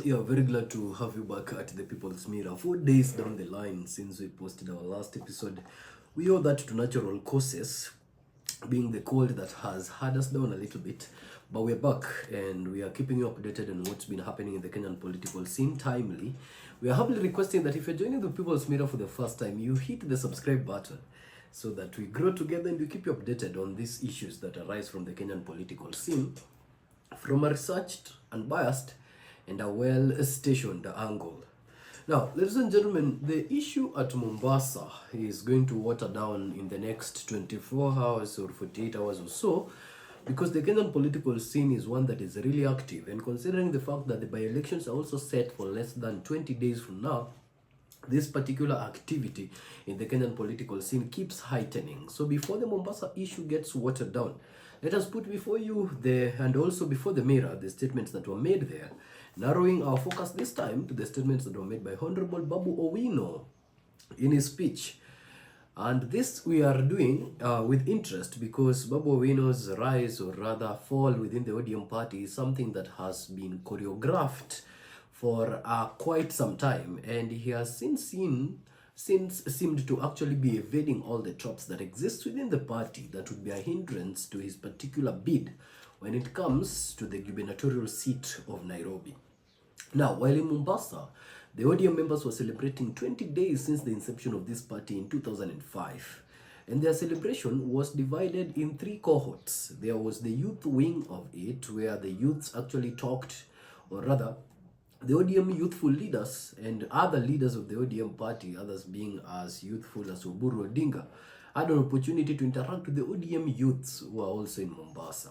Yeah, very glad to have you back at the People's Mirror. 4 days down the line since we posted our last episode, we owe that to natural causes, being the cold that has had us down a little bit. But we're back and we are keeping you updated on what's been happening in the Kenyan political scene timely. We are humbly requesting that if you're joining the People's Mirror for the first time, you hit the subscribe button so that we grow together and we keep you updated on these issues that arise from the Kenyan political scene from a researched, unbiased, and a well-stationed angle. Now, ladies and gentlemen, the issue at Mombasa is going to water down in the next 24 hours or 48 hours or so, because the Kenyan political scene is one that is really active, and considering the fact that the by-elections are also set for less than 20 days from now, this particular activity in the Kenyan political scene keeps heightening. So before the Mombasa issue gets watered down, let us put before you and also before the mirror the statements that were made there, narrowing our focus this time to the statements that were made by Honorable Babu Owino in his speech. And this we are doing with interest because Babu Owino's rise, or rather fall, within the ODM party is something that has been choreographed for quite some time, and he has since seemed to actually be evading all the traps that exist within the party that would be a hindrance to his particular bid when it comes to the gubernatorial seat of Nairobi. Now, while in Mombasa, the ODM members were celebrating 20 days since the inception of this party in 2005. And their celebration was divided in three cohorts. There was the youth wing of it, where the youths actually talked, or rather, the ODM youthful leaders and other leaders of the ODM party, others being as youthful as Oburu Odinga, had an opportunity to interact with the ODM youths who are also in Mombasa.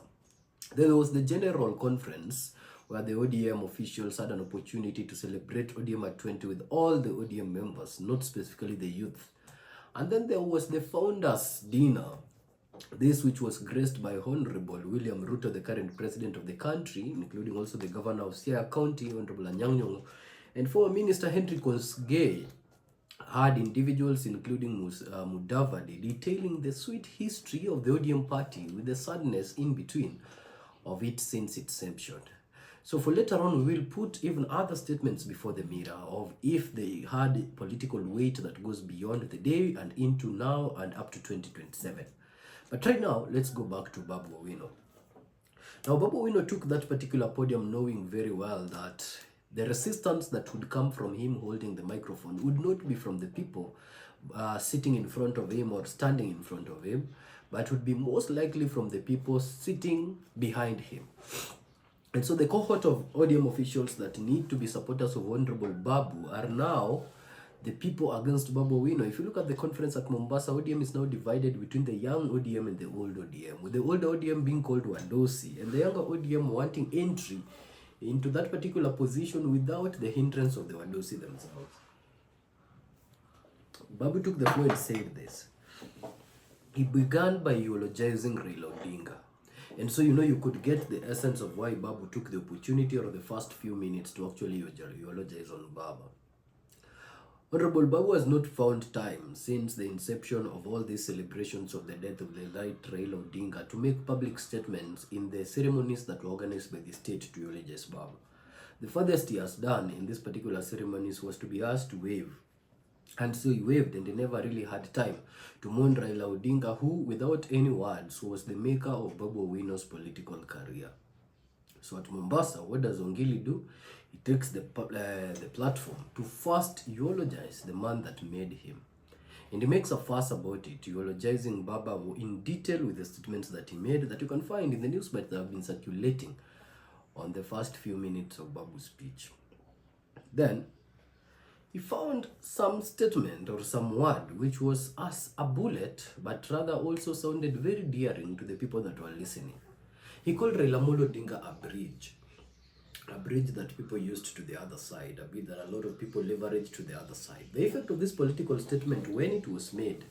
Then there was the general conference where the ODM officials had an opportunity to celebrate ODM at 20 with all the ODM members, not specifically the youth. And then there was the founders dinner, this which was graced by Honorable William Ruto, the current president of the country, including also the governor of Siaya County, Honorable Anyang' Nyong'o, and former Minister Henry Kosgei, had individuals including Mudavadi detailing the sweet history of the ODM party with the sadness in between of it since its inception. So for later on, we will put even other statements before the mirror of if they had political weight that goes beyond the day and into now and up to 2027. But right now, let's go back to Babu Owino. Now, Babu Owino took that particular podium knowing very well that the resistance that would come from him holding the microphone would not be from the people sitting in front of him or standing in front of him, but would be most likely from the people sitting behind him. And so the cohort of ODM officials that need to be supporters of Honorable Babu are now the people against Babu Owino. If you look at the conference at Mombasa, ODM is now divided between the young ODM and the old ODM, with the older ODM being called Wadosi and the younger ODM wanting entry into that particular position without the hindrance of the Wadosi themselves. Babu took the floor and said this. He began by eulogizing Raila Odinga. And so, you could get the essence of why Babu took the opportunity or the first few minutes to actually eulogize on Baba. Honorable Babu has not found time since the inception of all these celebrations of the death of the late Raila Odinga to make public statements in the ceremonies that were organized by the state to eulogize Babu. The furthest he has done in these particular ceremonies was to be asked to wave. And so he waved, and he never really had time to mourn Raila Odinga, who, without any words, was the maker of Babu Owino's political career. So at Mombasa, what does Ongili do? He takes the platform to first eulogize the man that made him. And he makes a fuss about it, eulogizing Baba in detail with the statements that he made that you can find in the news bites that have been circulating on the first few minutes of Babu's speech. Then, he found some statement or some word which was as a bullet, but rather also sounded very daring to the people that were listening. He called Raila Odinga a bridge that people used to the other side, a bridge that a lot of people leveraged to the other side. The effect of this political statement when it was made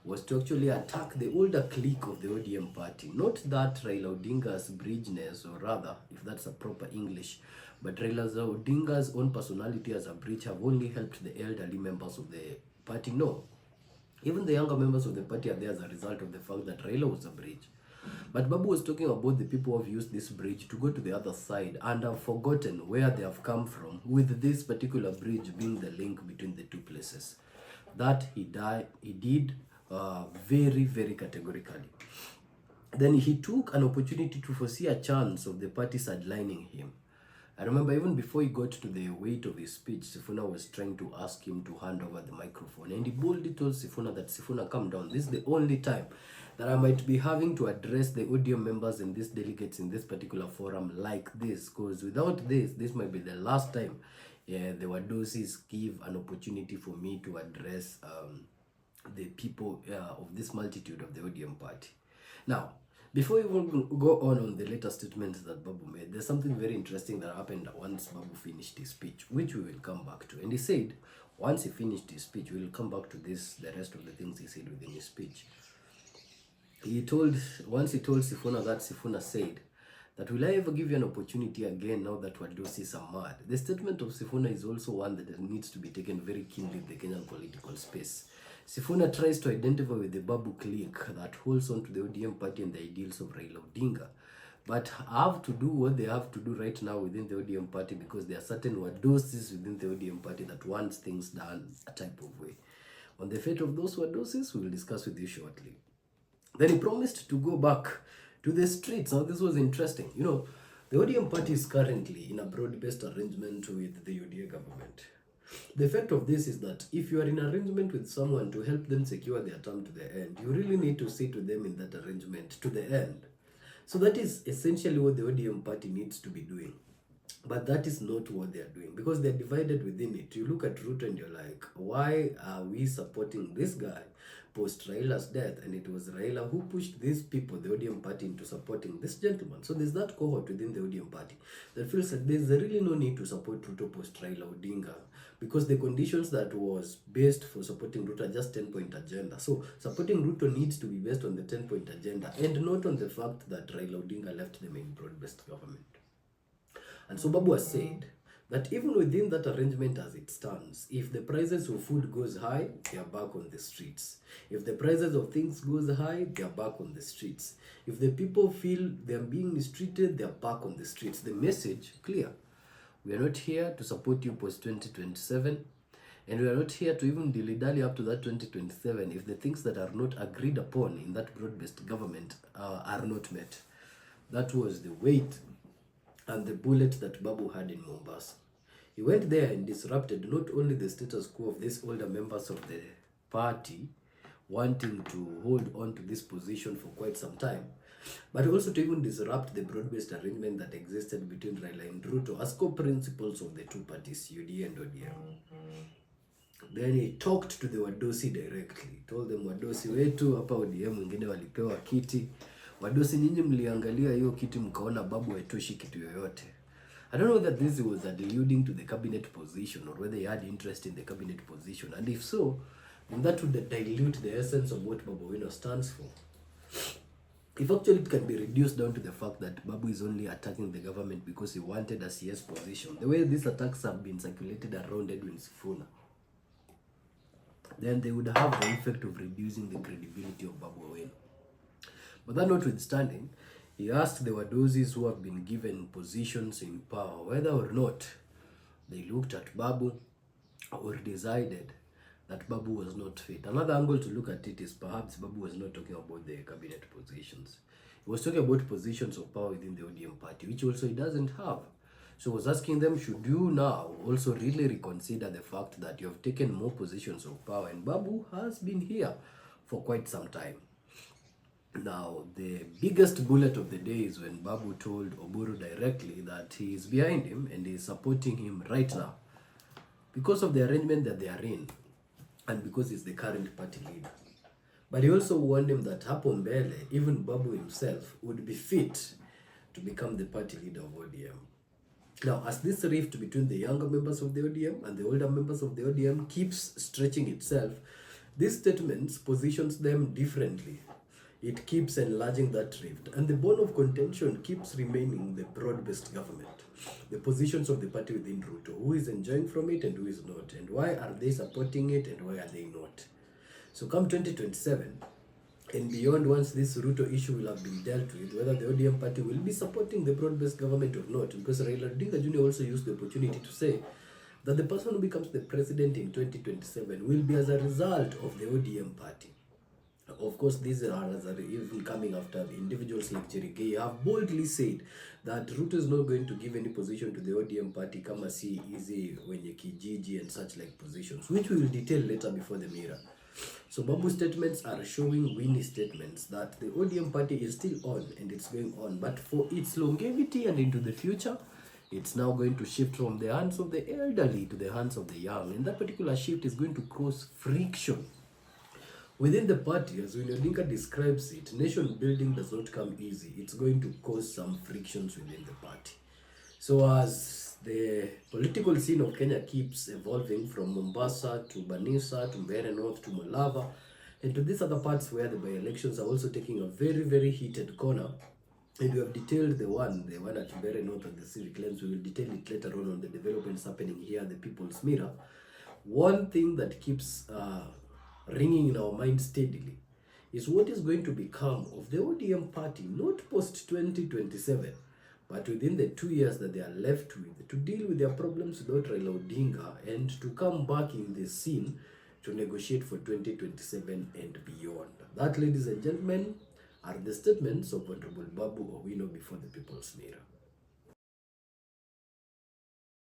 was to actually attack the older clique of the ODM party. Not that Raila Odinga's bridgeness, or rather, if that's a proper English, but Raila Odinga's own personality as a bridge have only helped the elderly members of the party. No. Even the younger members of the party are there as a result of the fact that Raila was a bridge. But Babu was talking about the people who have used this bridge to go to the other side and have forgotten where they have come from, with this particular bridge being the link between the two places. That he did very, very categorically. Then he took an opportunity to foresee a chance of the party sidelining him. I remember even before he got to the weight of his speech, Sifuna was trying to ask him to hand over the microphone. And he boldly told Sifuna that, Sifuna, come down. This is the only time that I might be having to address the ODM members and these delegates in this particular forum like this. Because without this might be the last time the Wadosis give an opportunity for me to address the people of this multitude of the ODM party. Now, before we go on the later statements that Babu made, there's something very interesting that happened once Babu finished his speech, which we will come back to. And he said, once he finished his speech, we will come back to this, the rest of the things he said within his speech. Once he told Sifuna that, Sifuna said, that will I ever give you an opportunity again now that Wadosis are mad? The statement of Sifuna is also one that needs to be taken very keenly in the Kenyan political space. Sifuna tries to identify with the Babu clique that holds on to the ODM party and the ideals of Raila Odinga, but have to do what they have to do right now within the ODM party, because there are certain Wadosis within the ODM party that wants things done a type of way. On the fate of those Wadosis, we will discuss with you shortly. Then he promised to go back to the streets. Now this was interesting. You know, the ODM party is currently in a broad-based arrangement with the UDA government. The effect of this is that if you are in arrangement with someone to help them secure their term to the end, you really need to sit with them in that arrangement to the end. So that is essentially what the ODM party needs to be doing. But that is not what they are doing, because they are divided within it. You look at Ruto and you're like, why are we supporting this guy post Raila's death? And it was Raila who pushed these people, the ODM party, into supporting this gentleman. So there's that cohort within the ODM party that feels that there's really no need to support Ruto post Raila Odinga, because the conditions that was based for supporting Ruto are just 10-point agenda. So supporting Ruto needs to be based on the 10-point agenda and not on the fact that Raila Odinga left them in broad-based government. And so Babu has said that even within that arrangement as it stands, if the prices of food goes high, they are back on the streets. If the prices of things goes high, they are back on the streets. If the people feel they are being mistreated, they are back on the streets. The message clear. We are not here to support you post 2027, and we are not here to even dilly-dally up to that 2027 if the things that are not agreed upon in that broad-based government are not met. That was the weight and the bullet that Babu had in Mombasa. He went there and disrupted not only the status quo of these older members of the party wanting to hold on to this position for quite some time, but also to even disrupt the broad-based arrangement that existed between Raila and Ruto as co-principals of the two parties, UDA and ODM. Then he talked to the Wadosi directly. He told them, Wadosi wetu hapa ODM wengine walipewa kiti. Wadosi nyinyi mliangalia hiyo kiti mkaona Babu haitoshi kitu yoyote. I don't know that this was alluding to the cabinet position or whether he had interest in the cabinet position. And if so, then that would dilute the essence of what Babu Wino stands for. If actually it can be reduced down to the fact that Babu is only attacking the government because he wanted a CS position, the way these attacks have been circulated around Edwin Sifuna, then they would have the effect of reducing the credibility of Babu Wino. But that notwithstanding, he asked the Wadosis who have been given positions in power whether or not they looked at Babu or decided that Babu was not fit. Another angle to look at it is perhaps Babu was not talking about the cabinet positions. He was talking about positions of power within the ODM party, which also he doesn't have. So he was asking them, should you now also really reconsider the fact that you have taken more positions of power, and Babu has been here for quite some time. Now, the biggest bullet of the day is when Babu told Oburu directly that he is behind him and he is supporting him right now because of the arrangement that they are in and because he's the current party leader. But he also warned him that hapo mbele, even Babu himself would be fit to become the party leader of ODM. Now, as this rift between the younger members of the ODM and the older members of the ODM keeps stretching itself, these statements positions them differently. It keeps enlarging that rift, and the bone of contention keeps remaining the broad-based government. The positions of the party within Ruto, who is enjoying from it and who is not, and why are they supporting it and why are they not. So come 2027, and beyond, once this Ruto issue will have been dealt with, whether the ODM party will be supporting the broad-based government or not. Because Raila Odinga Jr. also used the opportunity to say that the person who becomes the president in 2027 will be as a result of the ODM party. Of course, these are even coming after individuals like Cherigei have boldly said that Ruto is not going to give any position to the ODM party, kama si easy wenye kijiji and such like positions, which we will detail later before the mirror. So Babu's statements are showing Winnie statements that the ODM party is still on and it's going on, but for its longevity and into the future, it's now going to shift from the hands of the elderly to the hands of the young, and that particular shift is going to cause friction within the party. As Winnie Odinga describes it, nation building does not come easy. It's going to cause some frictions within the party. So as the political scene of Kenya keeps evolving from Mombasa to Banisa to Mbeere North to Malava and to these other parts where the by-elections are also taking a very, very heated corner, and we have detailed the one at Mbeere North and the civic lens. We will detail it later on the developments happening here at the People's Mirror. One thing that keeps ringing in our mind steadily is what is going to become of the ODM party, not post 2027, but within the 2 years that they are left with, to deal with their problems without Raila Odinga and to come back in the scene to negotiate for 2027 and beyond. That, ladies and gentlemen, are the statements of Honorable Babu Owino before the People's Mirror.